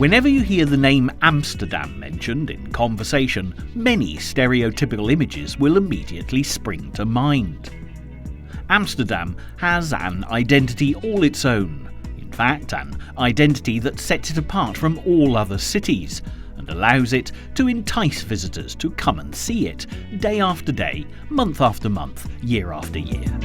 Whenever you hear the name Amsterdam mentioned in conversation, many stereotypical images will immediately spring to mind. Amsterdam has an identity all its own, in fact, an identity that sets it apart from all other cities and allows it to entice visitors to come and see it day after day, month after month, year after year.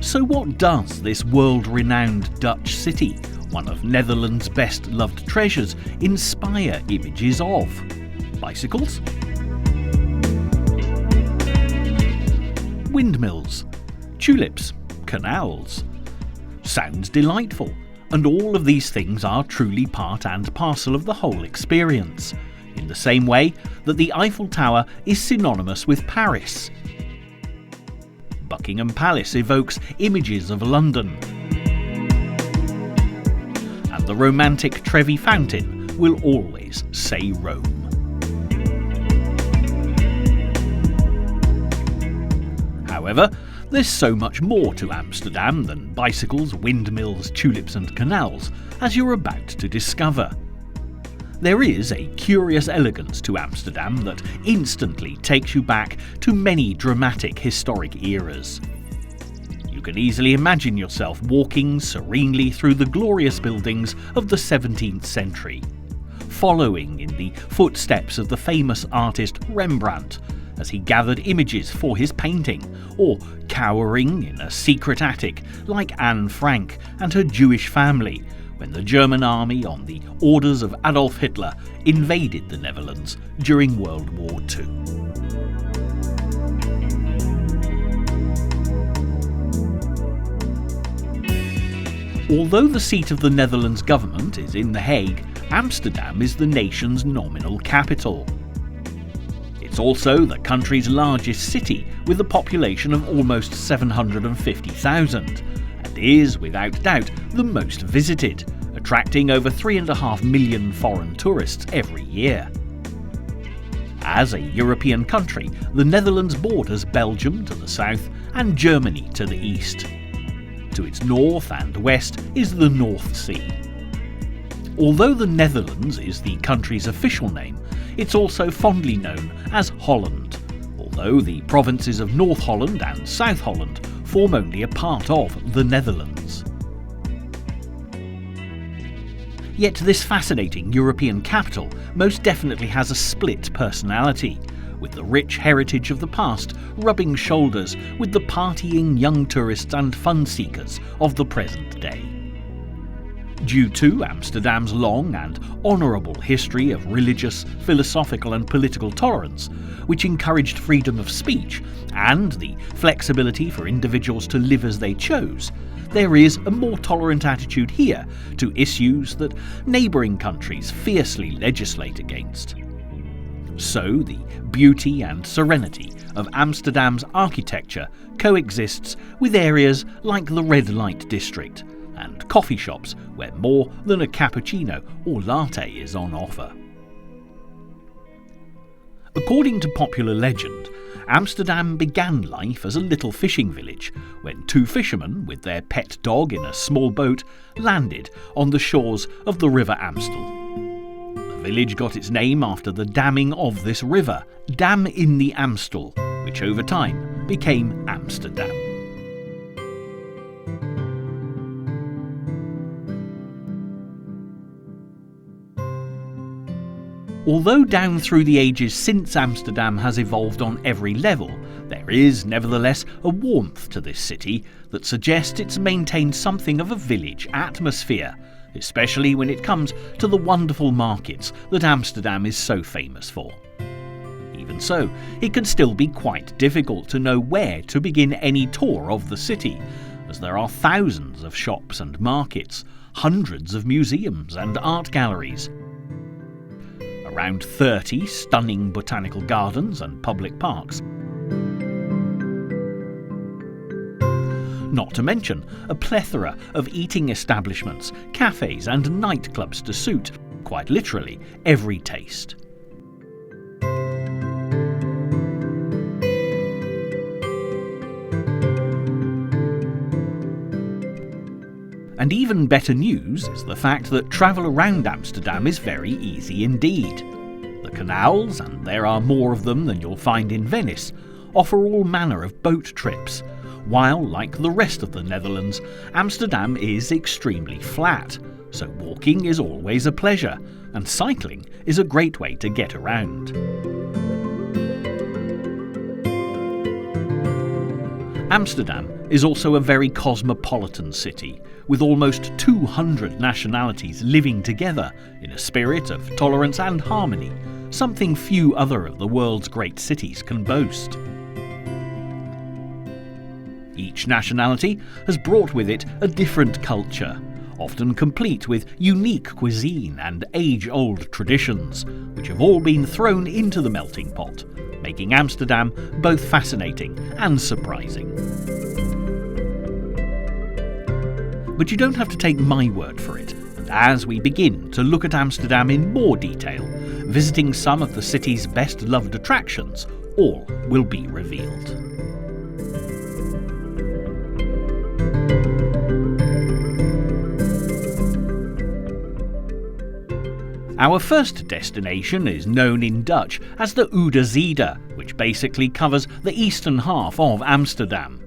So what does this world-renowned Dutch city, one of Netherlands' best-loved treasures, inspire images of? Bicycles? Windmills? Tulips? Canals? Sounds delightful, and all of these things are truly part and parcel of the whole experience, in the same way that the Eiffel Tower is synonymous with Paris. Buckingham Palace evokes images of London, and the romantic Trevi Fountain will always say Rome. However, there's so much more to Amsterdam than bicycles, windmills, tulips and canals, as you're about to discover. There is a curious elegance to Amsterdam that instantly takes you back to many dramatic historic eras. You can easily imagine yourself walking serenely through the glorious buildings of the 17th century, following in the footsteps of the famous artist Rembrandt as he gathered images for his painting, or cowering in a secret attic like Anne Frank and her Jewish family when the German army, on the orders of Adolf Hitler, invaded the Netherlands during World War II. Although the seat of the Netherlands government is in The Hague, Amsterdam is the nation's nominal capital. It's also the country's largest city, with a population of almost 750,000, and is, without doubt, the most visited, attracting over 3.5 million foreign tourists every year. As a European country, the Netherlands borders Belgium to the south and Germany to the east. To its north and west is the North Sea. Although the Netherlands is the country's official name, it's also fondly known as Holland, although the provinces of North Holland and South Holland form only a part of the Netherlands. Yet this fascinating European capital most definitely has a split personality, with the rich heritage of the past rubbing shoulders with the partying young tourists and fun seekers of the present day. Due to Amsterdam's long and honourable history of religious, philosophical and political tolerance, which encouraged freedom of speech and the flexibility for individuals to live as they chose, there is a more tolerant attitude here to issues that neighbouring countries fiercely legislate against. So the beauty and serenity of Amsterdam's architecture coexists with areas like the red light district, and coffee shops where more than a cappuccino or latte is on offer. According to popular legend, Amsterdam began life as a little fishing village when two fishermen with their pet dog in a small boat landed on the shores of the River Amstel. The village got its name after the damming of this river, Dam in the Amstel, which over time became Amsterdam. Although down through the ages since Amsterdam has evolved on every level, there is nevertheless a warmth to this city that suggests it's maintained something of a village atmosphere, especially when it comes to the wonderful markets that Amsterdam is so famous for. Even so, it can still be quite difficult to know where to begin any tour of the city, as there are thousands of shops and markets, hundreds of museums and art galleries, around 30 stunning botanical gardens and public parks. Not to mention a plethora of eating establishments, cafes and nightclubs to suit, quite literally, every taste. And even better news is the fact that travel around Amsterdam is very easy indeed. The canals, and there are more of them than you'll find in Venice, offer all manner of boat trips, while, like the rest of the Netherlands, Amsterdam is extremely flat, so walking is always a pleasure, and cycling is a great way to get around. Amsterdam is also a very cosmopolitan city, with almost 200 nationalities living together in a spirit of tolerance and harmony, something few other of the world's great cities can boast. Each nationality has brought with it a different culture, often complete with unique cuisine and age-old traditions, which have all been thrown into the melting pot, making Amsterdam both fascinating and surprising. But you don't have to take my word for it, and as we begin to look at Amsterdam in more detail, visiting some of the city's best-loved attractions, all will be revealed. Our first destination is known in Dutch as the Oude Zijde, which basically covers the eastern half of Amsterdam.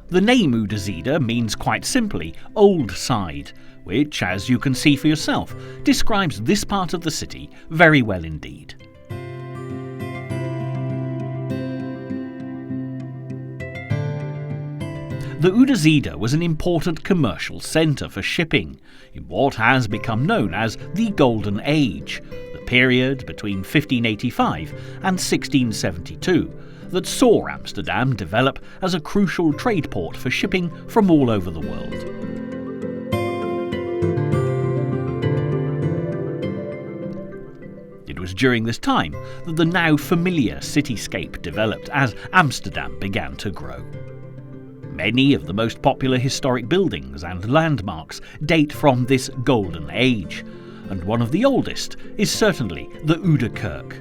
The name Oude Zijde means quite simply old side, which, as you can see for yourself, describes this part of the city very well indeed. The Oude Zijde was an important commercial centre for shipping, in what has become known as the Golden Age, the period between 1585 and 1672, that saw Amsterdam develop as a crucial trade port for shipping from all over the world. It was during this time that the now familiar cityscape developed as Amsterdam began to grow. Many of the most popular historic buildings and landmarks date from this golden age, and one of the oldest is certainly the Oude Kerk.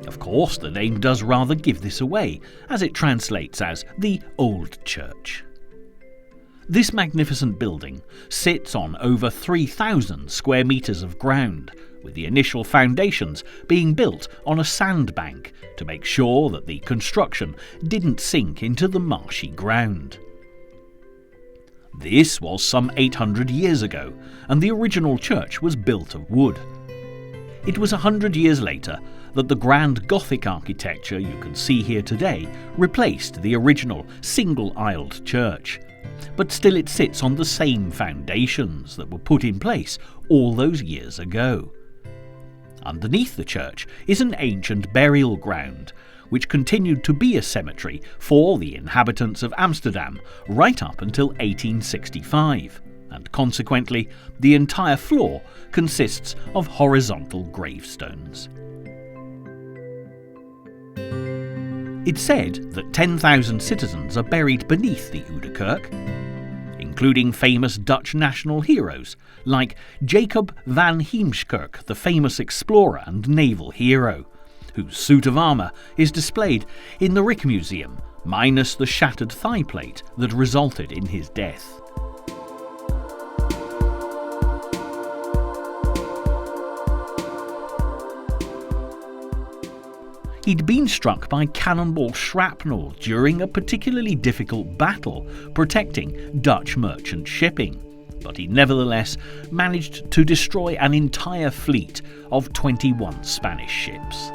Of course, the name does rather give this away, as it translates as the Old Church. This magnificent building sits on over 3,000 square metres of ground, with the initial foundations being built on a sandbank to make sure that the construction didn't sink into the marshy ground. This was some 800 years ago, and the original church was built of wood. It was 100 years later that the grand Gothic architecture you can see here today replaced the original single-aisled church, but still it sits on the same foundations that were put in place all those years ago. Underneath the church is an ancient burial ground, which continued to be a cemetery for the inhabitants of Amsterdam right up until 1865, and consequently the entire floor consists of horizontal gravestones. It's said that 10,000 citizens are buried beneath the Oude Kerk, including famous Dutch national heroes like Jacob van Heemskerk, the famous explorer and naval hero, whose suit of armour is displayed in the Rijksmuseum, minus the shattered thigh plate that resulted in his death. He'd been struck by cannonball shrapnel during a particularly difficult battle protecting Dutch merchant shipping, but he nevertheless managed to destroy an entire fleet of 21 Spanish ships.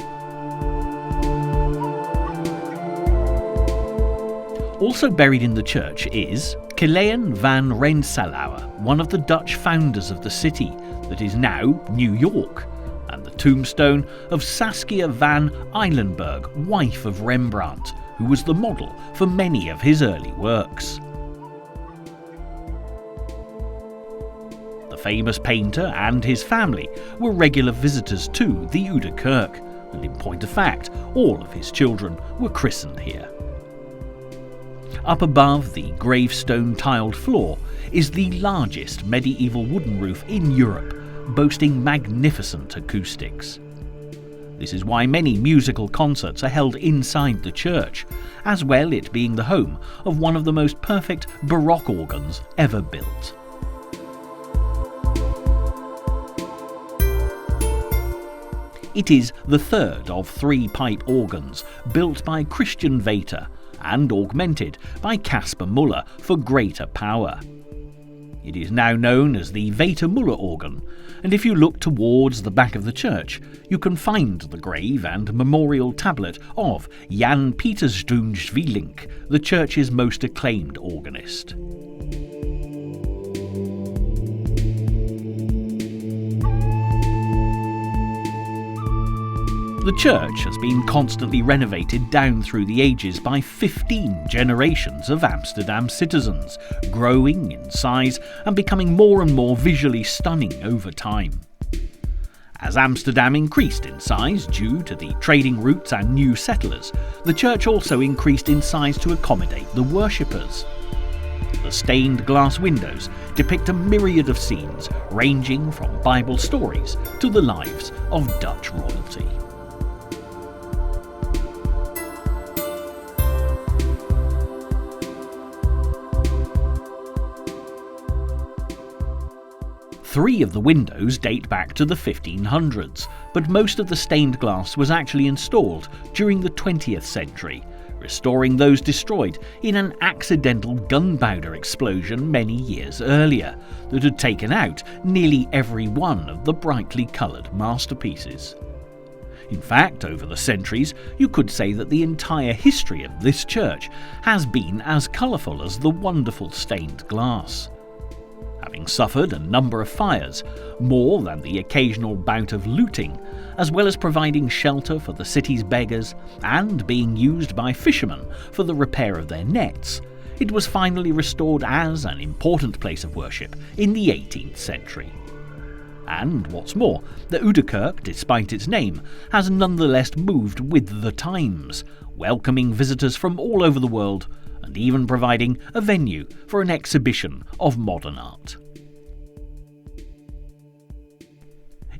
Also buried in the church is Kilian van Rensselaer, one of the Dutch founders of the city that is now New York, and the tombstone of Saskia van Eilenberg, wife of Rembrandt, who was the model for many of his early works. The famous painter and his family were regular visitors to the Oude Kerk, and in point of fact, all of his children were christened here. Up above the gravestone tiled floor is the largest medieval wooden roof in Europe, boasting magnificent acoustics. This is why many musical concerts are held inside the church, as well it being the home of one of the most perfect Baroque organs ever built. It is the third of 3 pipe organs built by Christian Vater and augmented by Caspar Müller for greater power. It is now known as the Vater-Müller organ, and if you look towards the back of the church, you can find the grave and memorial tablet of Jan Pieterszoon Swielink, the church's most acclaimed organist. The church has been constantly renovated down through the ages by 15 generations of Amsterdam citizens, growing in size and becoming more and more visually stunning over time. As Amsterdam increased in size due to the trading routes and new settlers, the church also increased in size to accommodate the worshippers. The stained glass windows depict a myriad of scenes ranging from Bible stories to the lives of Dutch royalty. Three of the windows date back to the 1500s, but most of the stained glass was actually installed during the 20th century, restoring those destroyed in an accidental gunpowder explosion many years earlier that had taken out nearly every one of the brightly coloured masterpieces. In fact, over the centuries, you could say that the entire history of this church has been as colourful as the wonderful stained glass. Having suffered a number of fires, more than the occasional bout of looting, as well as providing shelter for the city's beggars and being used by fishermen for the repair of their nets, it was finally restored as an important place of worship in the 18th century. And what's more, the Oude Kerk, despite its name, has nonetheless moved with the times, welcoming visitors from all over the world and even providing a venue for an exhibition of modern art.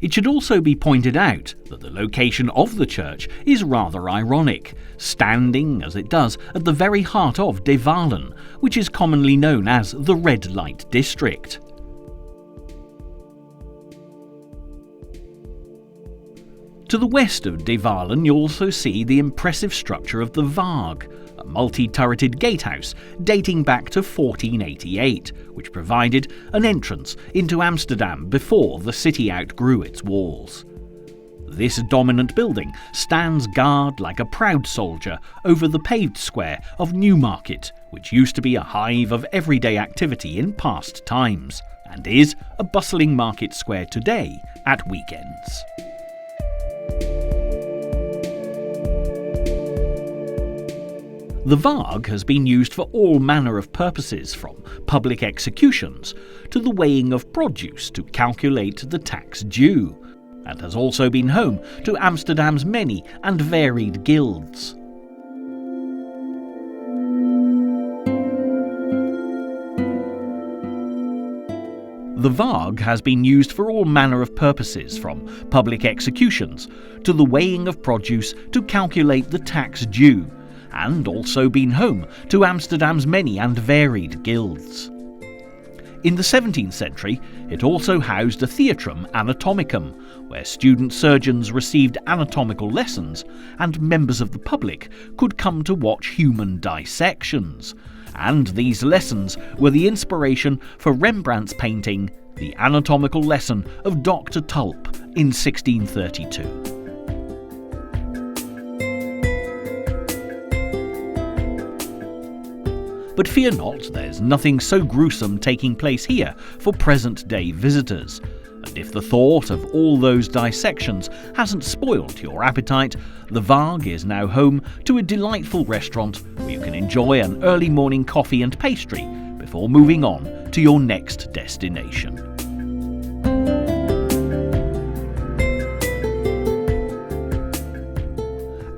It should also be pointed out that the location of the church is rather ironic, standing, as it does, at the very heart of De Walen, which is commonly known as the Red Light District. To the west of De Walen you also see the impressive structure of the Waag, a multi-turreted gatehouse dating back to 1488, which provided an entrance into Amsterdam before the city outgrew its walls. This dominant building stands guard like a proud soldier over the paved square of Newmarket, which used to be a hive of everyday activity in past times, and is a bustling market square today at weekends. The Waag has been used for all manner of purposes, from public executions to the weighing of produce to calculate the tax due, and has also been home to Amsterdam's many and varied guilds. The Waag has been used for all manner of purposes, from public executions to the weighing of produce to calculate the tax due, and also been home to Amsterdam's many and varied guilds. In the 17th century, it also housed a theatrum anatomicum, where student surgeons received anatomical lessons and members of the public could come to watch human dissections, and these lessons were the inspiration for Rembrandt's painting The Anatomical Lesson of Dr. Tulp in 1632. But fear not, there's nothing so gruesome taking place here for present-day visitors. And if the thought of all those dissections hasn't spoiled your appetite, the Waag is now home to a delightful restaurant where you can enjoy an early morning coffee and pastry before moving on to your next destination.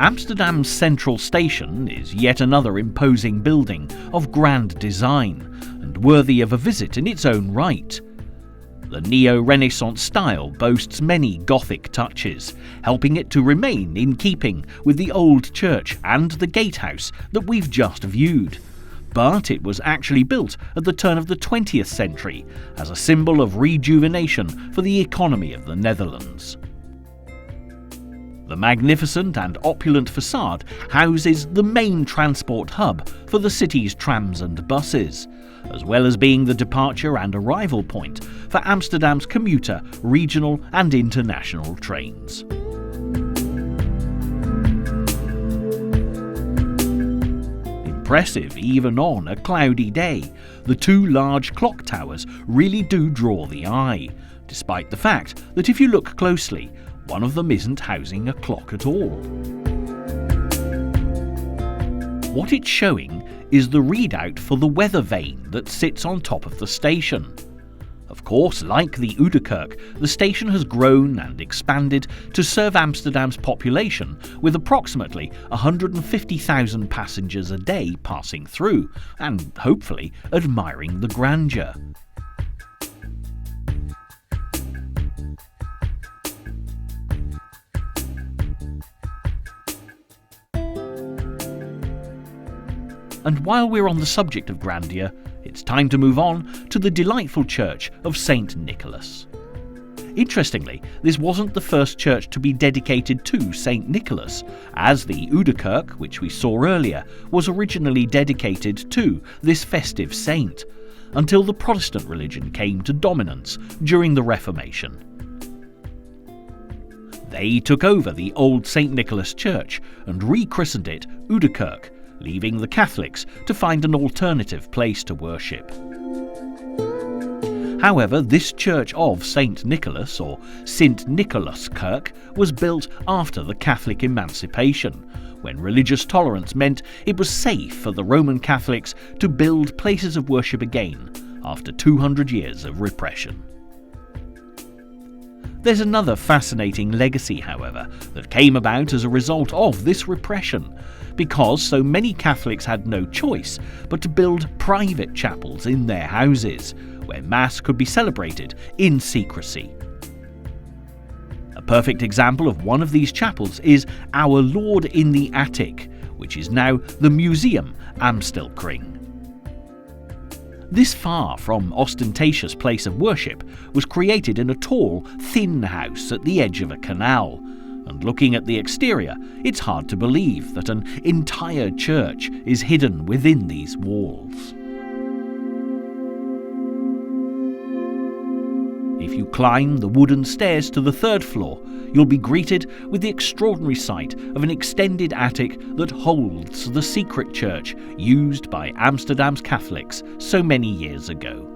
Amsterdam's Central Station is yet another imposing building of grand design and worthy of a visit in its own right. The neo-Renaissance style boasts many Gothic touches, helping it to remain in keeping with the old church and the gatehouse that we've just viewed. But it was actually built at the turn of the 20th century as a symbol of rejuvenation for the economy of the Netherlands. The magnificent and opulent facade houses the main transport hub for the city's trams and buses, as well as being the departure and arrival point for Amsterdam's commuter, regional and international trains. Impressive even on a cloudy day, the two large clock towers really do draw the eye, despite the fact that if you look closely, one of them isn't housing a clock at all. What it's showing is the readout for the weather vane that sits on top of the station. Of course, like the Oudekerk, the station has grown and expanded to serve Amsterdam's population, with approximately 150,000 passengers a day passing through, and hopefully admiring the grandeur. And while we're on the subject of grandeur, it's time to move on to the delightful church of St. Nicholas. Interestingly, this wasn't the first church to be dedicated to St. Nicholas, as the Oudekerk, which we saw earlier, was originally dedicated to this festive saint, until the Protestant religion came to dominance during the Reformation. They took over the old St. Nicholas church and rechristened it Oudekerk, leaving the Catholics to find an alternative place to worship. However, this church of St. Nicholas, or Sint Nicolaaskerk, was built after the Catholic emancipation, when religious tolerance meant it was safe for the Roman Catholics to build places of worship again after 200 years of repression. There's another fascinating legacy, however, that came about as a result of this repression, because so many Catholics had no choice but to build private chapels in their houses, where Mass could be celebrated in secrecy. A perfect example of one of these chapels is Our Lord in the Attic, which is now the Museum Amstelkring. This far from ostentatious place of worship was created in a tall, thin house at the edge of a canal, and looking at the exterior, it's hard to believe that an entire church is hidden within these walls. If you climb the wooden stairs to the third floor, you'll be greeted with the extraordinary sight of an extended attic that holds the secret church used by Amsterdam's Catholics so many years ago.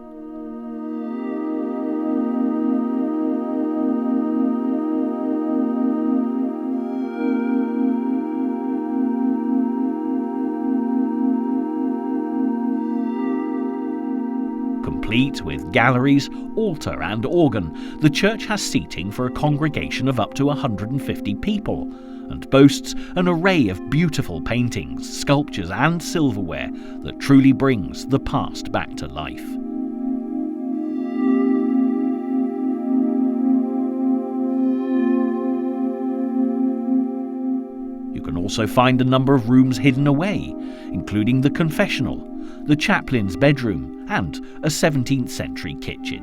Complete with galleries, altar and organ, the church has seating for a congregation of up to 150 people, and boasts an array of beautiful paintings, sculptures and silverware that truly brings the past back to life. You can also find a number of rooms hidden away, including the confessional, the chaplain's bedroom, and a 17th century kitchen.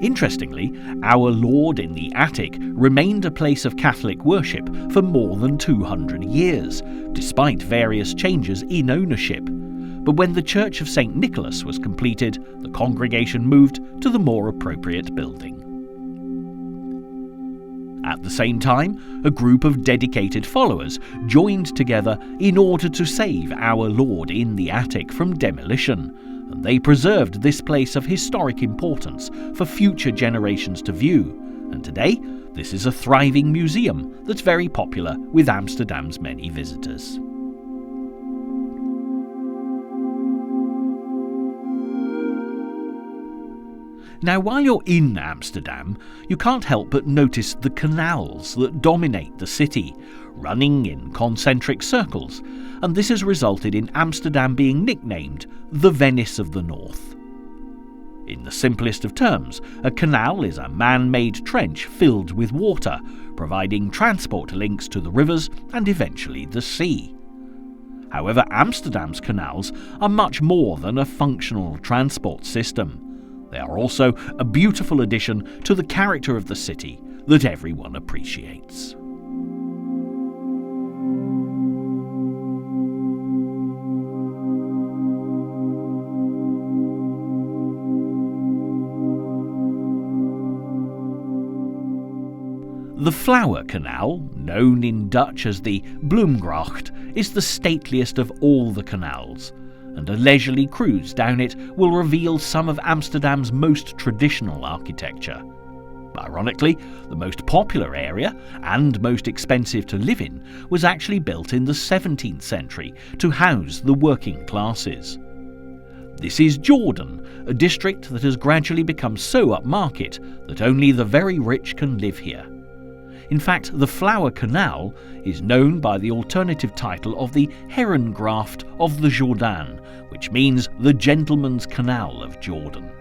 Interestingly, Our Lord in the Attic remained a place of Catholic worship for more than 200 years, despite various changes in ownership. But when the Church of St. Nicholas was completed, the congregation moved to the more appropriate building. At the same time, a group of dedicated followers joined together in order to save Our Lord in the Attic from demolition, and they preserved this place of historic importance for future generations to view, and today this is a thriving museum that's very popular with Amsterdam's many visitors. Now, while you're in Amsterdam, you can't help but notice the canals that dominate the city, running in concentric circles, and this has resulted in Amsterdam being nicknamed the Venice of the North. In the simplest of terms, a canal is a man-made trench filled with water, providing transport links to the rivers and eventually the sea. However, Amsterdam's canals are much more than a functional transport system. They are also a beautiful addition to the character of the city that everyone appreciates. The Flower Canal, known in Dutch as the Bloemgracht, is the stateliest of all the canals, and a leisurely cruise down it will reveal some of Amsterdam's most traditional architecture. Ironically, the most popular area, and most expensive to live in, was actually built in the 17th century to house the working classes. This is Jordan, a district that has gradually become so upmarket that only the very rich can live here. In fact, the Flower Canal is known by the alternative title of the Herengracht of the Jordaan, which means the Gentleman's Canal of Jordan.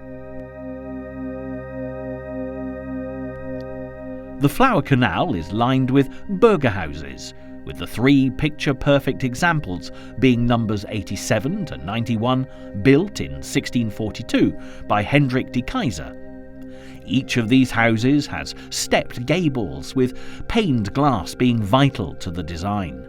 The Flower Canal is lined with burgerhouses, with the three picture-perfect examples being numbers 87 to 91, built in 1642 by Hendrik de Keyser. Each of these houses has stepped gables, with paned glass being vital to the design.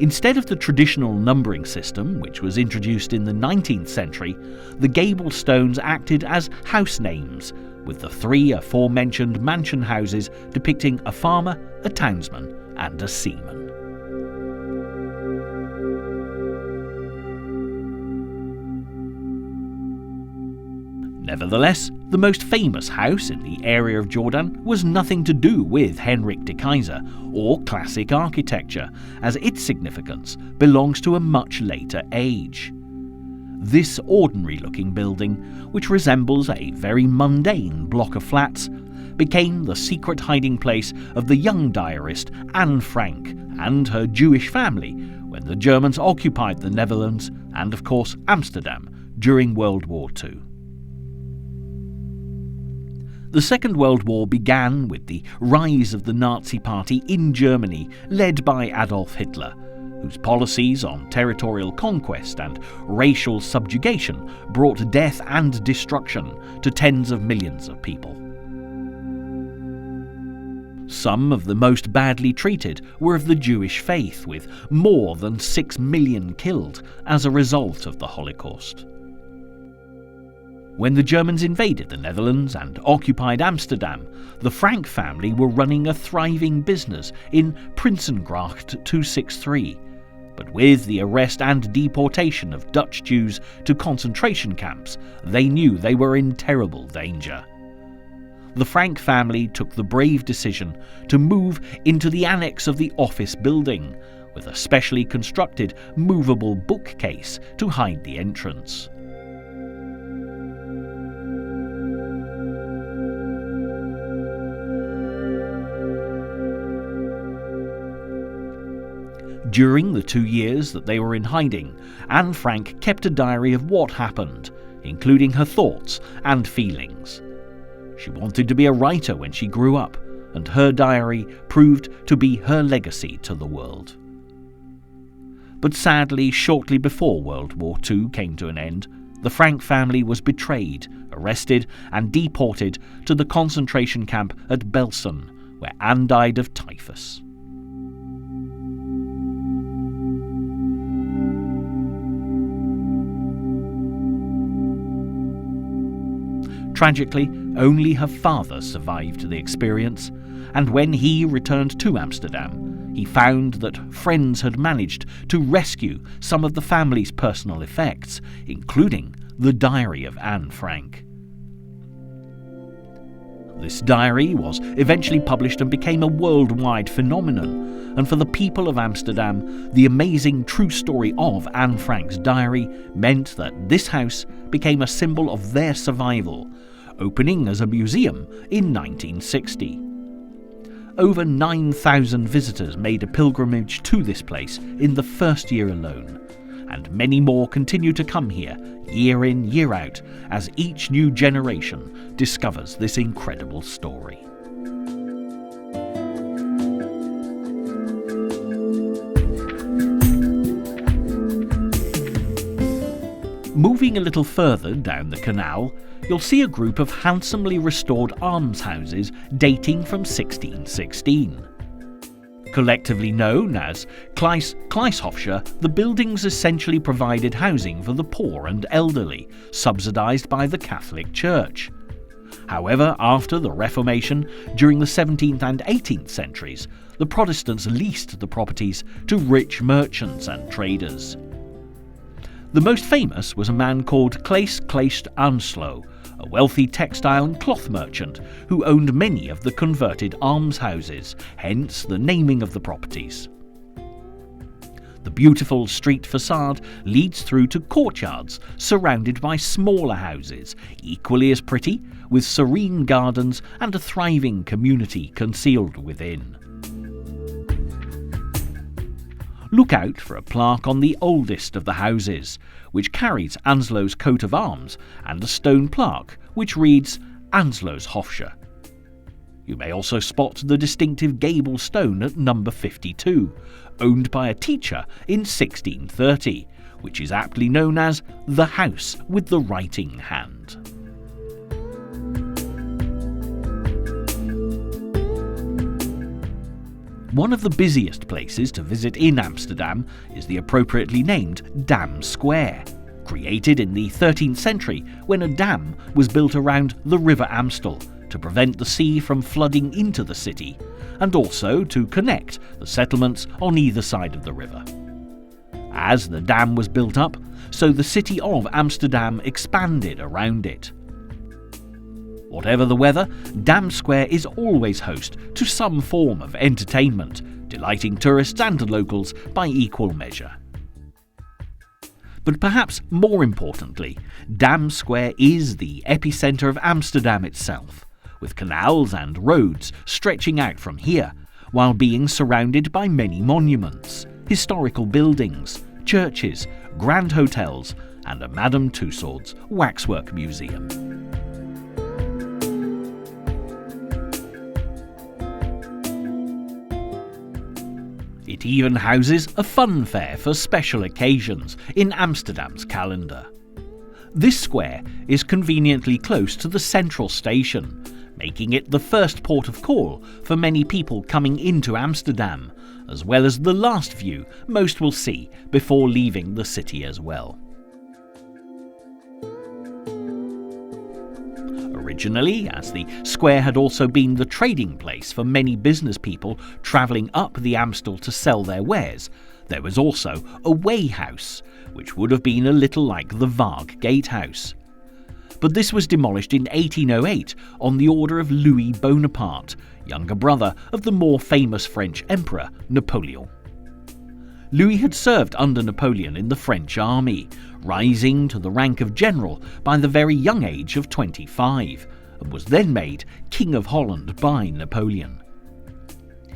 Instead of the traditional numbering system, which was introduced in the 19th century, the gable stones acted as house names, with the three aforementioned mansion houses depicting a farmer, a townsman, and a seaman. Nevertheless, the most famous house in the area of Jordan was nothing to do with Hendrik de Keyser or classic architecture, as its significance belongs to a much later age. This ordinary-looking building, which resembles a very mundane block of flats, became the secret hiding place of the young diarist Anne Frank and her Jewish family when the Germans occupied the Netherlands and, of course, Amsterdam during World War II. The Second World War began with the rise of the Nazi Party in Germany, led by Adolf Hitler, whose policies on territorial conquest and racial subjugation brought death and destruction to tens of millions of people. Some of the most badly treated were of the Jewish faith, with more than 6 million killed as a result of the Holocaust. When the Germans invaded the Netherlands and occupied Amsterdam, the Frank family were running a thriving business in Prinsengracht 263. But with the arrest and deportation of Dutch Jews to concentration camps, they knew they were in terrible danger. The Frank family took the brave decision to move into the annex of the office building, with a specially constructed movable bookcase to hide the entrance. During the 2 years that they were in hiding, Anne Frank kept a diary of what happened, including her thoughts and feelings. She wanted to be a writer when she grew up, and her diary proved to be her legacy to the world. But sadly, shortly before World War II came to an end, the Frank family was betrayed, arrested, and deported to the concentration camp at Belsen, where Anne died of typhus. Tragically, only her father survived the experience, and when he returned to Amsterdam, he found that friends had managed to rescue some of the family's personal effects, including the diary of Anne Frank. This diary was eventually published and became a worldwide phenomenon, and for the people of Amsterdam, the amazing true story of Anne Frank's diary meant that this house became a symbol of their survival, opening as a museum in 1960. Over 9,000 visitors made a pilgrimage to this place in the first year alone, and many more continue to come here year in, year out, as each new generation discovers this incredible story. Moving a little further down the canal, you'll see a group of handsomely restored almshouses dating from 1616. Collectively known as Kleisterhofsche, the buildings essentially provided housing for the poor and elderly, subsidised by the Catholic Church. However, after the Reformation, during the 17th and 18th centuries, the Protestants leased the properties to rich merchants and traders. The most famous was a man called Claes Kleist Anslo, a wealthy textile and cloth merchant who owned many of the converted almshouses, hence the naming of the properties. The beautiful street facade leads through to courtyards surrounded by smaller houses, equally as pretty, with serene gardens and a thriving community concealed within. Look out for a plaque on the oldest of the houses, which carries Anslo's coat of arms, and a stone plaque which reads Anslo's Hofsche. You may also spot the distinctive gable stone at number 52, owned by a teacher in 1630, which is aptly known as the House with the Writing Hand. One of the busiest places to visit in Amsterdam is the appropriately named Dam Square, created in the 13th century when a dam was built around the River Amstel to prevent the sea from flooding into the city, and also to connect the settlements on either side of the river. As the dam was built up, so the city of Amsterdam expanded around it. Whatever the weather, Dam Square is always host to some form of entertainment, delighting tourists and locals by equal measure. But perhaps more importantly, Dam Square is the epicentre of Amsterdam itself, with canals and roads stretching out from here, while being surrounded by many monuments, historical buildings, churches, grand hotels, and a Madame Tussauds waxwork museum. It even houses a fun fair for special occasions in Amsterdam's calendar. This square is conveniently close to the central station, making it the first port of call for many people coming into Amsterdam, as well as the last view most will see before leaving the city as well. Originally, as the square had also been the trading place for many business people travelling up the Amstel to sell their wares, there was also a weigh house, which would have been a little like the Waag Gatehouse. But this was demolished in 1808 on the order of Louis Bonaparte, younger brother of the more famous French Emperor Napoleon. Louis had served under Napoleon in the French army, rising to the rank of general by the very young age of 25, and was then made King of Holland by Napoleon.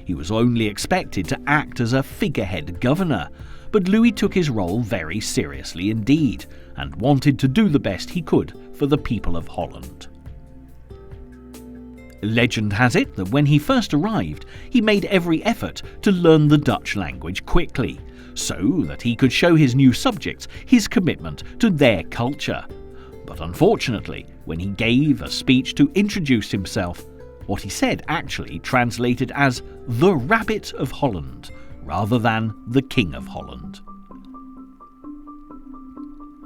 He was only expected to act as a figurehead governor, but Louis took his role very seriously indeed, and wanted to do the best he could for the people of Holland. Legend has it that when he first arrived, he made every effort to learn the Dutch language quickly, so that he could show his new subjects his commitment to their culture. But unfortunately, when he gave a speech to introduce himself, what he said actually translated as the Rabbit of Holland, rather than the King of Holland.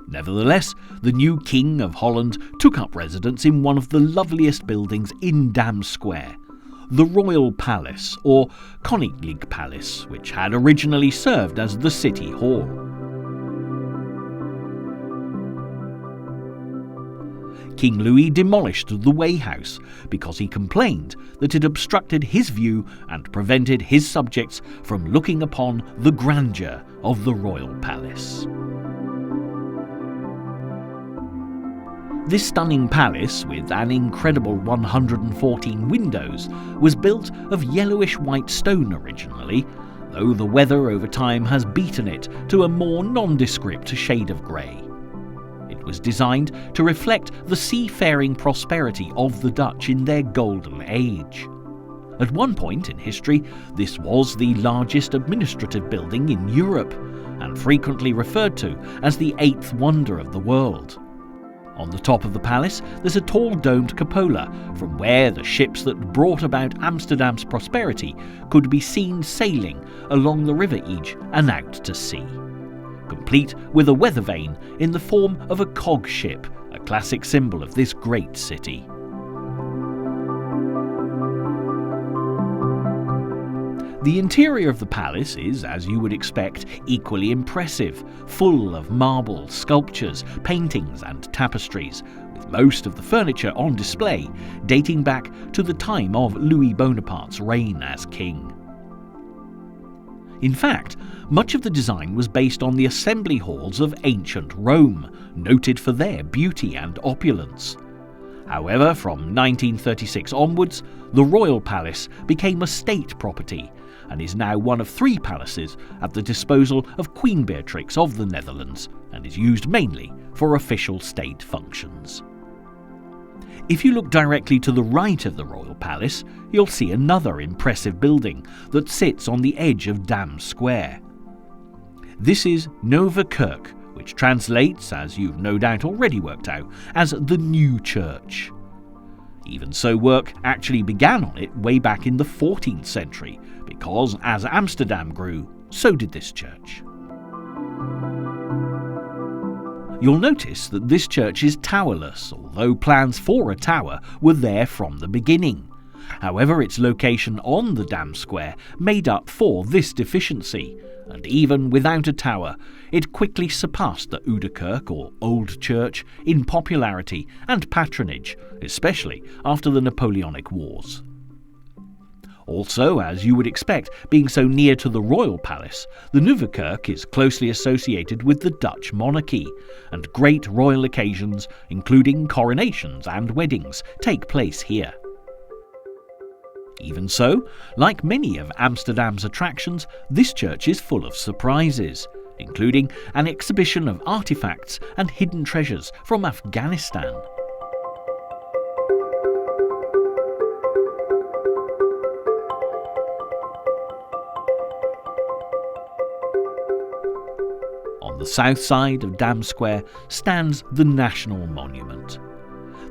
Nevertheless, the new King of Holland took up residence in one of the loveliest buildings in Dam Square, the Royal Palace, or Koninklijk Palace, which had originally served as the city hall. King Louis demolished the weigh house because he complained that it obstructed his view and prevented his subjects from looking upon the grandeur of the royal palace. This stunning palace, with an incredible 114 windows, was built of yellowish-white stone originally, though the weather over time has beaten it to a more nondescript shade of grey. It was designed to reflect the seafaring prosperity of the Dutch in their golden age. At one point in history, this was the largest administrative building in Europe, and frequently referred to as the eighth wonder of the world. On the top of the palace, there's a tall domed cupola from where the ships that brought about Amsterdam's prosperity could be seen sailing along the River Ege and out to sea, complete with a weather vane in the form of a cog ship, a classic symbol of this great city. The interior of the palace is, as you would expect, equally impressive, full of marble, sculptures, paintings and tapestries, with most of the furniture on display dating back to the time of Louis Bonaparte's reign as king. In fact, much of the design was based on the assembly halls of ancient Rome, noted for their beauty and opulence. However, from 1936 onwards, the royal palace became a state property and is now one of 3 palaces at the disposal of Queen Beatrix of the Netherlands, and is used mainly for official state functions. If you look directly to the right of the royal palace, you'll see another impressive building that sits on the edge of Dam Square. This is Nieuwe Kerk, which translates, as you've no doubt already worked out, as the New Church. Even so, work actually began on it way back in the 14th century, because as Amsterdam grew, so did this church. You'll notice that this church is towerless, although plans for a tower were there from the beginning. However, its location on the Dam Square made up for this deficiency, and even without a tower, it quickly surpassed the Oude Kerk, or Old Church, in popularity and patronage, especially after the Napoleonic Wars. Also, as you would expect, being so near to the royal palace, the Nieuwe Kerk is closely associated with the Dutch monarchy, and great royal occasions, including coronations and weddings, take place here. Even so, like many of Amsterdam's attractions, this church is full of surprises, including an exhibition of artifacts and hidden treasures from Afghanistan. On the south side of Dam Square stands the National Monument.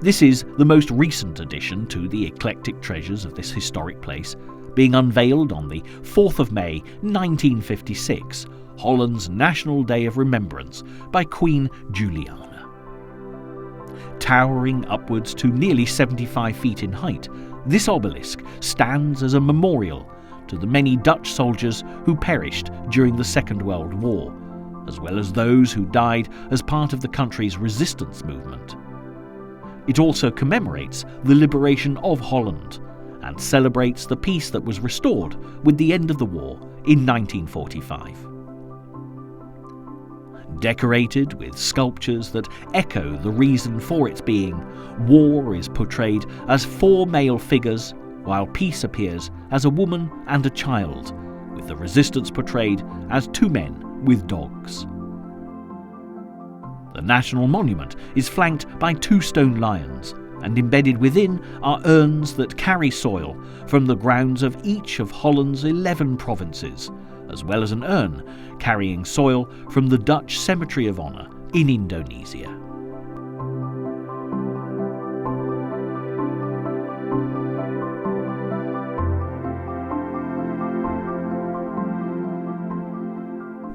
This is the most recent addition to the eclectic treasures of this historic place, being unveiled on the 4th of May 1956, Holland's National Day of Remembrance, by Queen Juliana. Towering upwards to nearly 75 feet in height, this obelisk stands as a memorial to the many Dutch soldiers who perished during the Second World War, as well as those who died as part of the country's resistance movement. It also commemorates the liberation of Holland and celebrates the peace that was restored with the end of the war in 1945. Decorated with sculptures that echo the reason for its being, war is portrayed as 4 male figures, while peace appears as a woman and a child, with the resistance portrayed as 2 men with dogs. The National Monument is flanked by 2 stone lions, and embedded within are urns that carry soil from the grounds of each of Holland's 11 provinces, as well as an urn carrying soil from the Dutch Cemetery of Honour in Indonesia.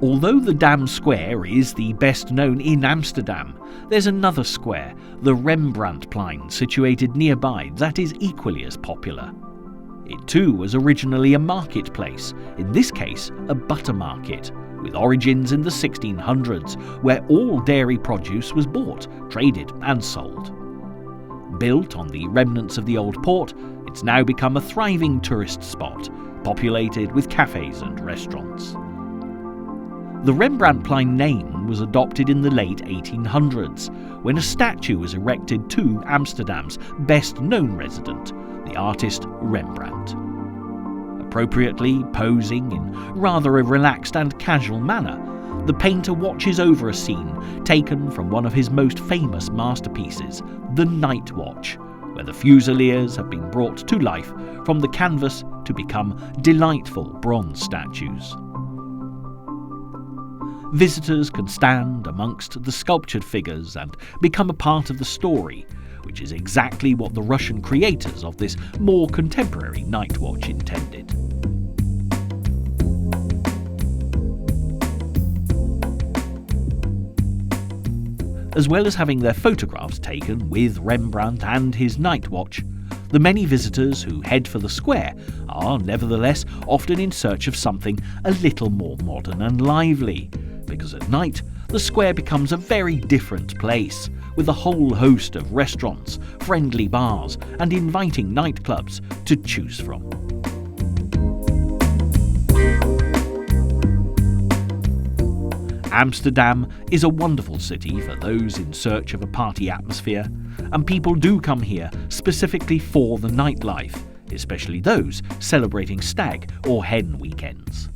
Although the Dam Square is the best known in Amsterdam, there's another square, the Rembrandtplein, situated nearby, that is equally as popular. It too was originally a marketplace, in this case a butter market, with origins in the 1600s, where all dairy produce was bought, traded and sold. Built on the remnants of the old port, it's now become a thriving tourist spot, populated with cafes and restaurants. The Rembrandtplein name was adopted in the late 1800s, when a statue was erected to Amsterdam's best-known resident, the artist Rembrandt. Appropriately posing in rather a relaxed and casual manner, the painter watches over a scene taken from one of his most famous masterpieces, The Night Watch, where the Fusiliers have been brought to life from the canvas to become delightful bronze statues. Visitors can stand amongst the sculptured figures and become a part of the story, which is exactly what the Russian creators of this more contemporary night watch intended. As well as having their photographs taken with Rembrandt and his night watch, the many visitors who head for the square are nevertheless often in search of something a little more modern and lively, because at night the square becomes a very different place, with a whole host of restaurants, friendly bars and inviting nightclubs to choose from. Amsterdam is a wonderful city for those in search of a party atmosphere, and people do come here specifically for the nightlife, especially those celebrating stag or hen weekends.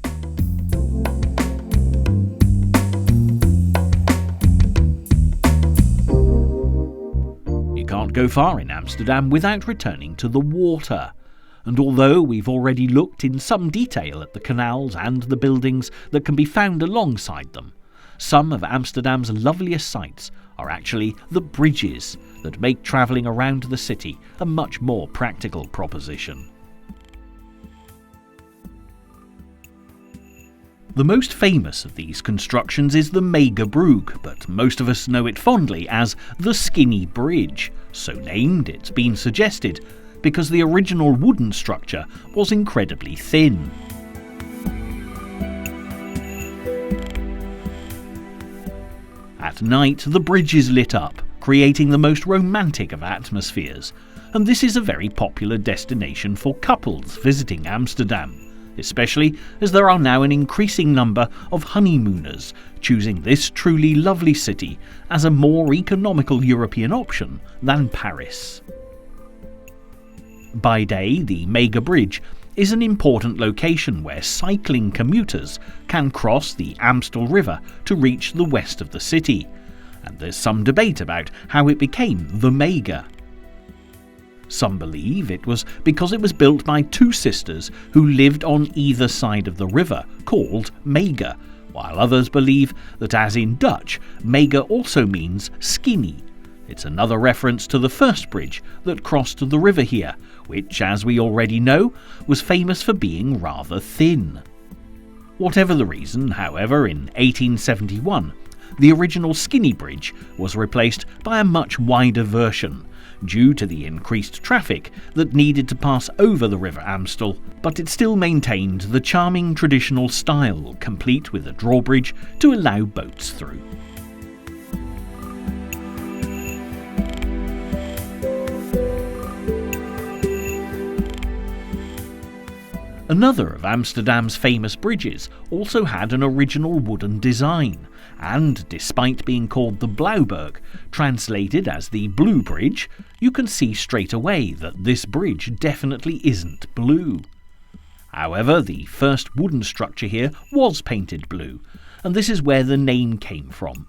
You can't go far in Amsterdam without returning to the water. And although we've already looked in some detail at the canals and the buildings that can be found alongside them, some of Amsterdam's loveliest sights are actually the bridges that make travelling around the city a much more practical proposition. The most famous of these constructions is the Megabrug, but most of us know it fondly as the Skinny Bridge. So named, it's been suggested, because the original wooden structure was incredibly thin. At night, the bridge is lit up, creating the most romantic of atmospheres, and this is a very popular destination for couples visiting Amsterdam, especially as there are now an increasing number of honeymooners choosing this truly lovely city as a more economical European option than Paris. By day, the Mega Bridge is an important location where cycling commuters can cross the Amstel River to reach the west of the city, and there's some debate about how it became the Mega. Some believe it was because it was built by two sisters who lived on either side of the river, called Mega, while others believe that, as in Dutch, Mega also means skinny. It's another reference to the first bridge that crossed the river here, which, as we already know, was famous for being rather thin. Whatever the reason, however, in 1871, the original skinny bridge was replaced by a much wider version, due to the increased traffic that needed to pass over the River Amstel, but it still maintained the charming traditional style, complete with a drawbridge to allow boats through. Another of Amsterdam's famous bridges also had an original wooden design, and despite being called the Blauberg, translated as the Blue Bridge, you can see straight away that this bridge definitely isn't blue. However, the first wooden structure here was painted blue, and this is where the name came from.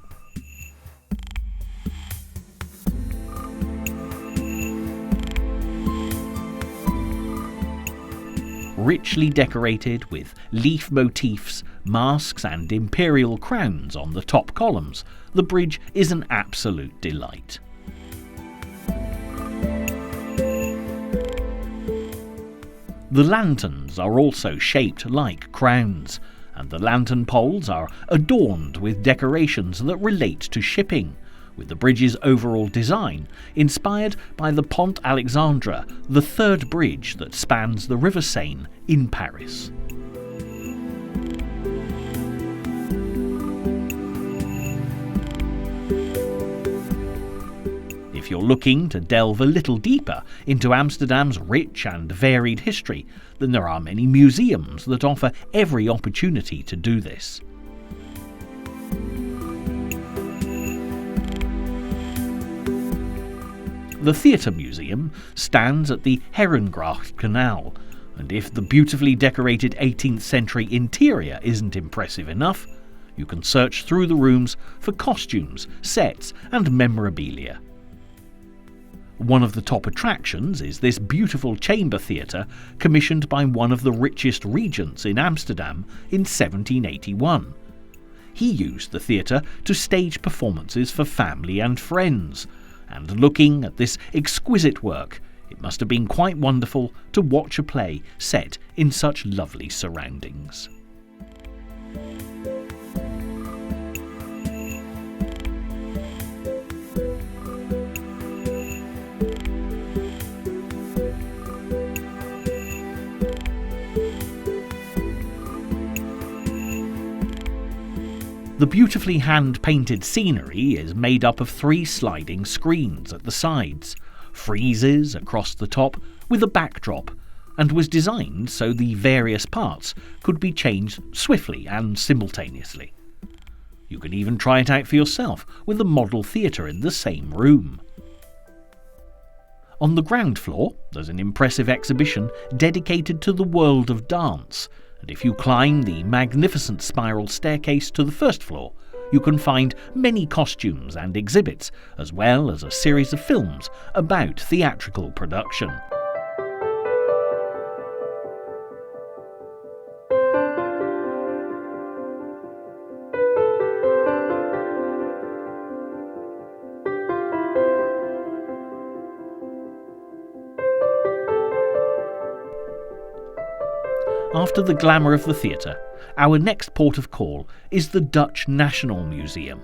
Richly decorated with leaf motifs, masks and imperial crowns on the top columns, the bridge is an absolute delight. The lanterns are also shaped like crowns, and the lantern poles are adorned with decorations that relate to shipping, with the bridge's overall design inspired by the Pont Alexandre, the third bridge that spans the River Seine in Paris. If you're looking to delve a little deeper into Amsterdam's rich and varied history, then there are many museums that offer every opportunity to do this. The Theatre Museum stands at the Herengracht Canal, and if the beautifully decorated 18th century interior isn't impressive enough, you can search through the rooms for costumes, sets and memorabilia. One of the top attractions is this beautiful chamber theatre commissioned by one of the richest regents in Amsterdam in 1781. He used the theatre to stage performances for family and friends. And looking at this exquisite work, it must have been quite wonderful to watch a play set in such lovely surroundings. The beautifully hand-painted scenery is made up of 3 sliding screens at the sides, friezes across the top with a backdrop, and was designed so the various parts could be changed swiftly and simultaneously. You can even try it out for yourself with a model theatre in the same room. On the ground floor, there's an impressive exhibition dedicated to the world of dance, and if you climb the magnificent spiral staircase to the first floor, you can find many costumes and exhibits, as well as a series of films about theatrical production. After the glamour of the theatre, our next port of call is the Dutch National Museum,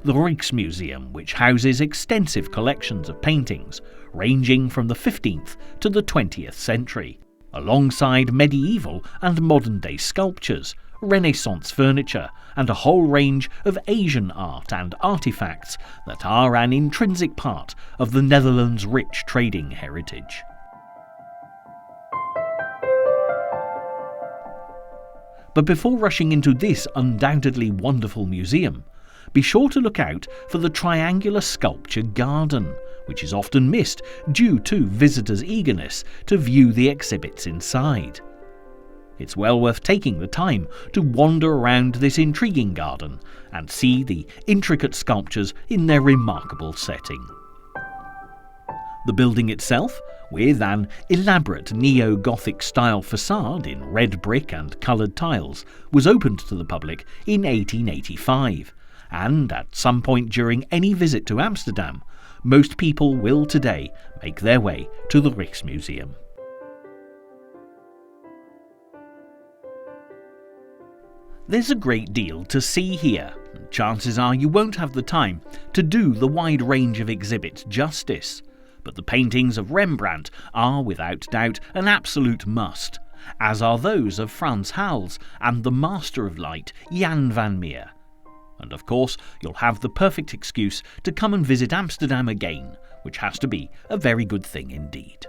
the Rijksmuseum, which houses extensive collections of paintings ranging from the 15th to the 20th century, alongside medieval and modern-day sculptures, Renaissance furniture, and a whole range of Asian art and artefacts that are an intrinsic part of the Netherlands' rich trading heritage. But before rushing into this undoubtedly wonderful museum, be sure to look out for the triangular sculpture garden, which is often missed due to visitors' eagerness to view the exhibits inside. It's well worth taking the time to wander around this intriguing garden and see the intricate sculptures in their remarkable setting. The building itself, with an elaborate neo-Gothic style facade in red brick and coloured tiles, was opened to the public in 1885, and at some point during any visit to Amsterdam, most people will today make their way to the Rijksmuseum. There's a great deal to see here, and chances are you won't have the time to do the wide range of exhibits justice. But the paintings of Rembrandt are without doubt an absolute must, as are those of Frans Hals and the Master of Light, Jan van Meer. And of course, you'll have the perfect excuse to come and visit Amsterdam again, which has to be a very good thing indeed.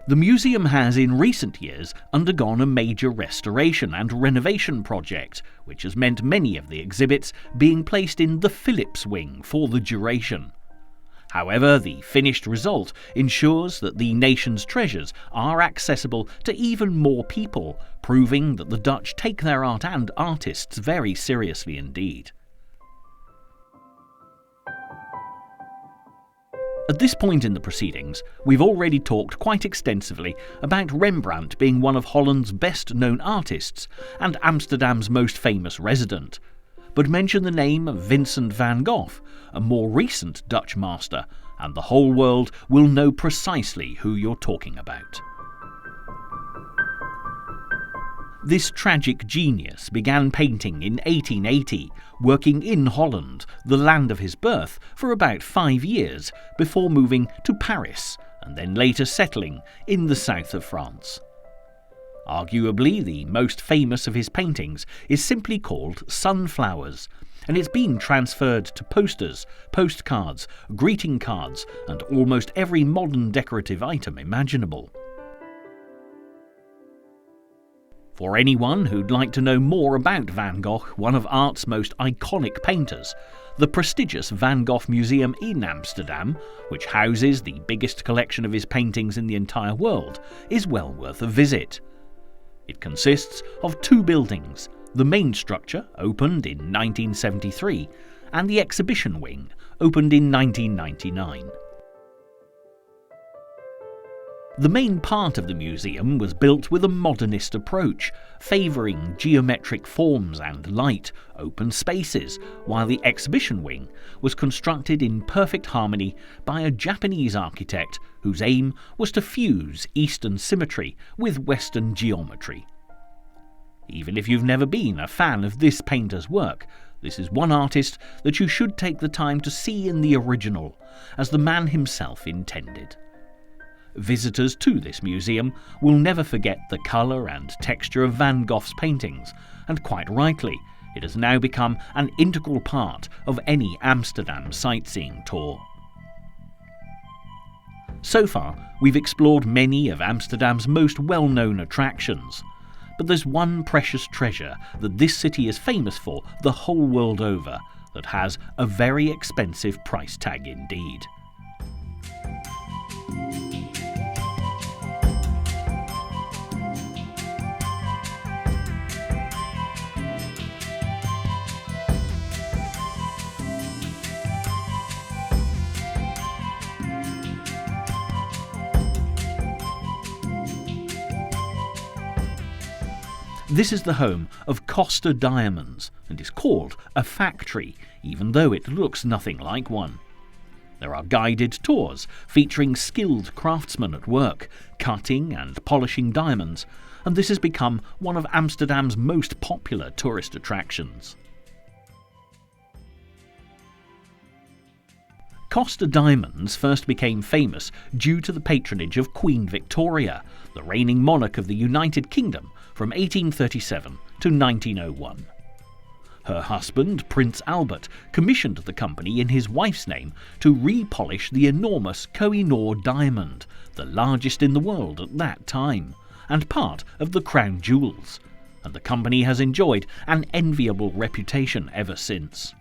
The museum has in recent years undergone a major restoration and renovation project, which has meant many of the exhibits being placed in the Philips wing for the duration. However, the finished result ensures that the nation's treasures are accessible to even more people, proving that the Dutch take their art and artists very seriously indeed. At this point in the proceedings, we've already talked quite extensively about Rembrandt being one of Holland's best-known artists and Amsterdam's most famous resident. But mention the name of Vincent van Gogh, a more recent Dutch master, and the whole world will know precisely who you're talking about. This tragic genius began painting in 1880, working in Holland, the land of his birth, for about 5 years before moving to Paris and then later settling in the south of France. Arguably, the most famous of his paintings is simply called Sunflowers, and it's been transferred to posters, postcards, greeting cards, and almost every modern decorative item imaginable. For anyone who'd like to know more about Van Gogh, one of art's most iconic painters, the prestigious Van Gogh Museum in Amsterdam, which houses the biggest collection of his paintings in the entire world, is well worth a visit. It consists of 2 buildings, the main structure, opened in 1973, and the exhibition wing, opened in 1999. The main part of the museum was built with a modernist approach, favouring geometric forms and light, open spaces, while the exhibition wing was constructed in perfect harmony by a Japanese architect whose aim was to fuse Eastern symmetry with Western geometry. Even if you've never been a fan of this painter's work, this is one artist that you should take the time to see in the original, as the man himself intended. Visitors to this museum will never forget the colour and texture of Van Gogh's paintings, and quite rightly, it has now become an integral part of any Amsterdam sightseeing tour. So far, we've explored many of Amsterdam's most well-known attractions, but there's one precious treasure that this city is famous for the whole world over that has a very expensive price tag indeed. This is the home of Costa Diamonds and is called a factory, even though it looks nothing like one. There are guided tours featuring skilled craftsmen at work, cutting and polishing diamonds, and this has become one of Amsterdam's most popular tourist attractions. Costa Diamonds first became famous due to the patronage of Queen Victoria, the reigning monarch of the United Kingdom from 1837 to 1901. Her husband, Prince Albert, commissioned the company in his wife's name to repolish the enormous Koh-i-Noor diamond, the largest in the world at that time, and part of the crown jewels, and the company has enjoyed an enviable reputation ever since.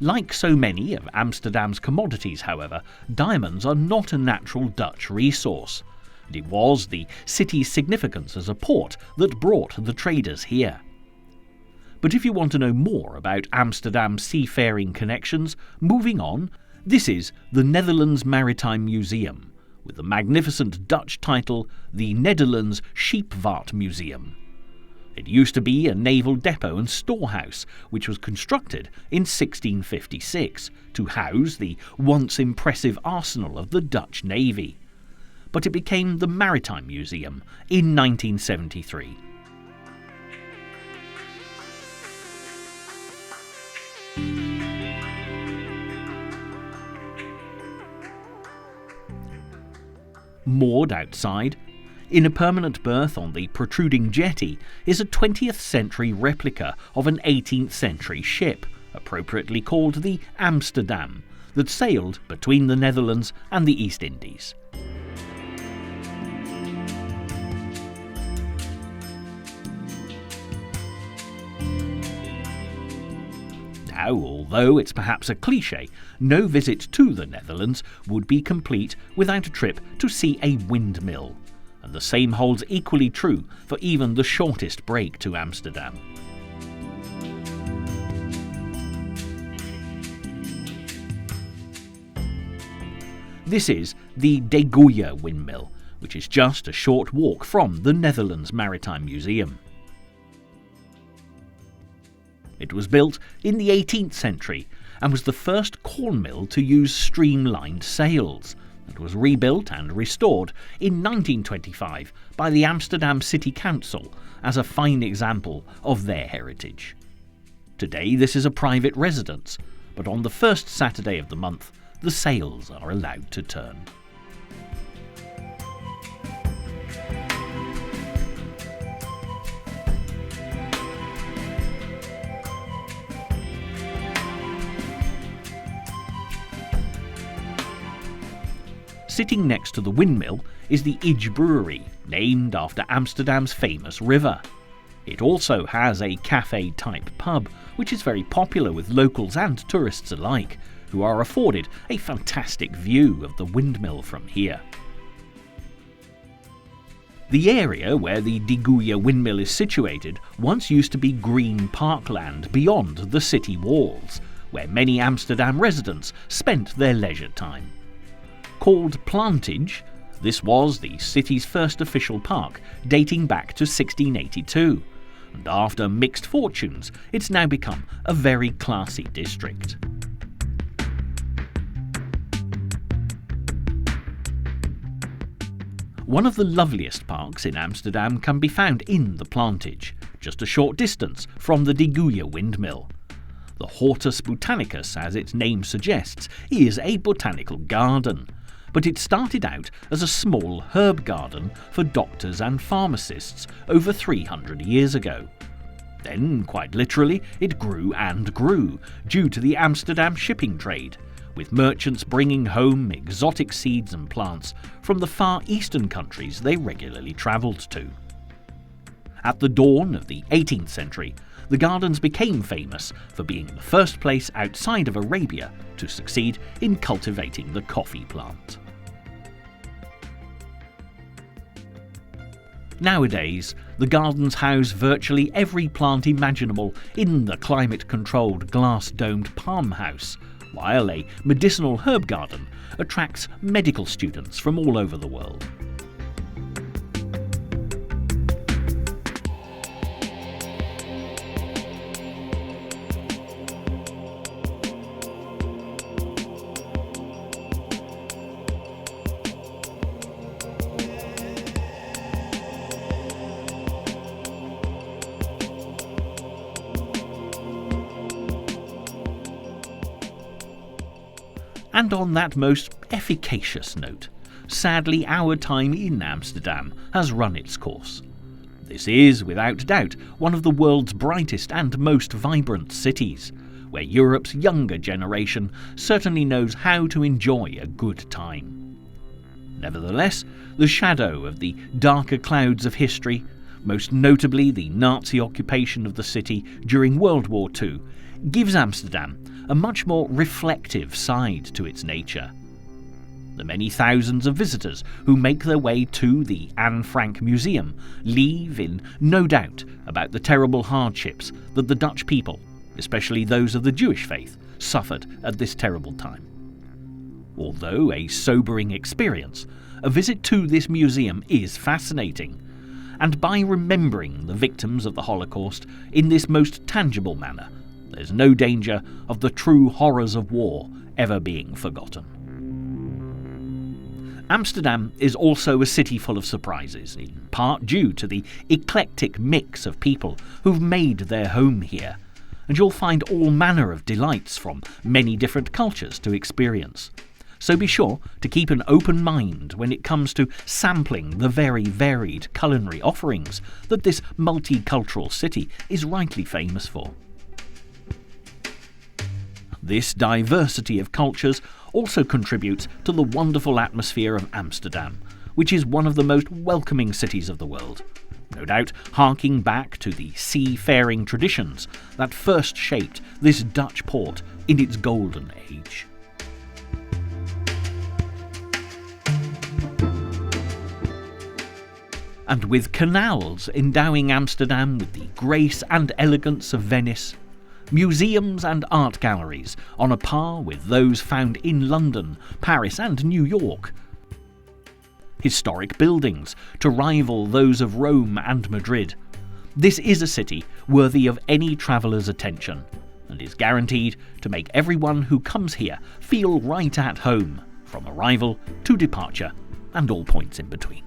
Like so many of Amsterdam's commodities, however, diamonds are not a natural Dutch resource, and it was the city's significance as a port that brought the traders here. But if you want to know more about Amsterdam's seafaring connections, moving on, this is the Netherlands Maritime Museum, with the magnificent Dutch title the Netherlands Scheepvaart Museum. It used to be a naval depot and storehouse, which was constructed in 1656 to house the once impressive arsenal of the Dutch Navy. But it became the Maritime Museum in 1973. Moored outside, in a permanent berth on the protruding jetty, is a 20th century replica of an 18th century ship, appropriately called the Amsterdam, that sailed between the Netherlands and the East Indies. Now, although it's perhaps a cliché, no visit to the Netherlands would be complete without a trip to see a windmill, and the same holds equally true for even the shortest break to Amsterdam. This is the De Goeie windmill, which is just a short walk from the Netherlands Maritime Museum. It was built in the 18th century and was the first corn mill to use streamlined sails, and was rebuilt and restored in 1925 by the Amsterdam City Council as a fine example of their heritage. Today this is a private residence, but on the first Saturday of the month the sails are allowed to turn. Sitting next to the windmill is the Ij Brewery, named after Amsterdam's famous river. It also has a cafe-type pub, which is very popular with locals and tourists alike, who are afforded a fantastic view of the windmill from here. The area where the De Goeie windmill is situated once used to be green parkland beyond the city walls, where many Amsterdam residents spent their leisure time. Called plantage, This was the city's first official park, dating back to 1682, and after mixed fortunes, it's now become a very classy district. One of the loveliest parks in Amsterdam can be found in the Plantage, just a short distance from the De Goeie windmill. The Hortus Botanicus, as its name suggests, is a botanical garden, but it started out as a small herb garden for doctors and pharmacists over 300 years ago. Then, quite literally, it grew and grew due to the Amsterdam shipping trade, with merchants bringing home exotic seeds and plants from the far eastern countries they regularly travelled to. At the dawn of the 18th century, the gardens became famous for being the first place outside of Arabia to succeed in cultivating the coffee plant. Nowadays, the gardens house virtually every plant imaginable in the climate-controlled glass-domed palm house, while a medicinal herb garden attracts medical students from all over the world. And on that most efficacious note, sadly our time in Amsterdam has run its course. This is, without doubt, one of the world's brightest and most vibrant cities, where Europe's younger generation certainly knows how to enjoy a good time. Nevertheless, the shadow of the darker clouds of history, most notably the Nazi occupation of the city during World War II, gives Amsterdam a much more reflective side to its nature. The many thousands of visitors who make their way to the Anne Frank Museum leave in no doubt about the terrible hardships that the Dutch people, especially those of the Jewish faith, suffered at this terrible time. Although a sobering experience, a visit to this museum is fascinating, and by remembering the victims of the Holocaust in this most tangible manner, there's no danger of the true horrors of war ever being forgotten. Amsterdam is also a city full of surprises, in part due to the eclectic mix of people who've made their home here, and you'll find all manner of delights from many different cultures to experience. So be sure to keep an open mind when it comes to sampling the very varied culinary offerings that this multicultural city is rightly famous for. This diversity of cultures also contributes to the wonderful atmosphere of Amsterdam, which is one of the most welcoming cities of the world, no doubt harking back to the seafaring traditions that first shaped this Dutch port in its golden age. And with canals endowing Amsterdam with the grace and elegance of Venice, museums and art galleries on a par with those found in London, Paris and New York, historic buildings to rival those of Rome and Madrid, this is a city worthy of any traveller's attention and is guaranteed to make everyone who comes here feel right at home, from arrival to departure and all points in between.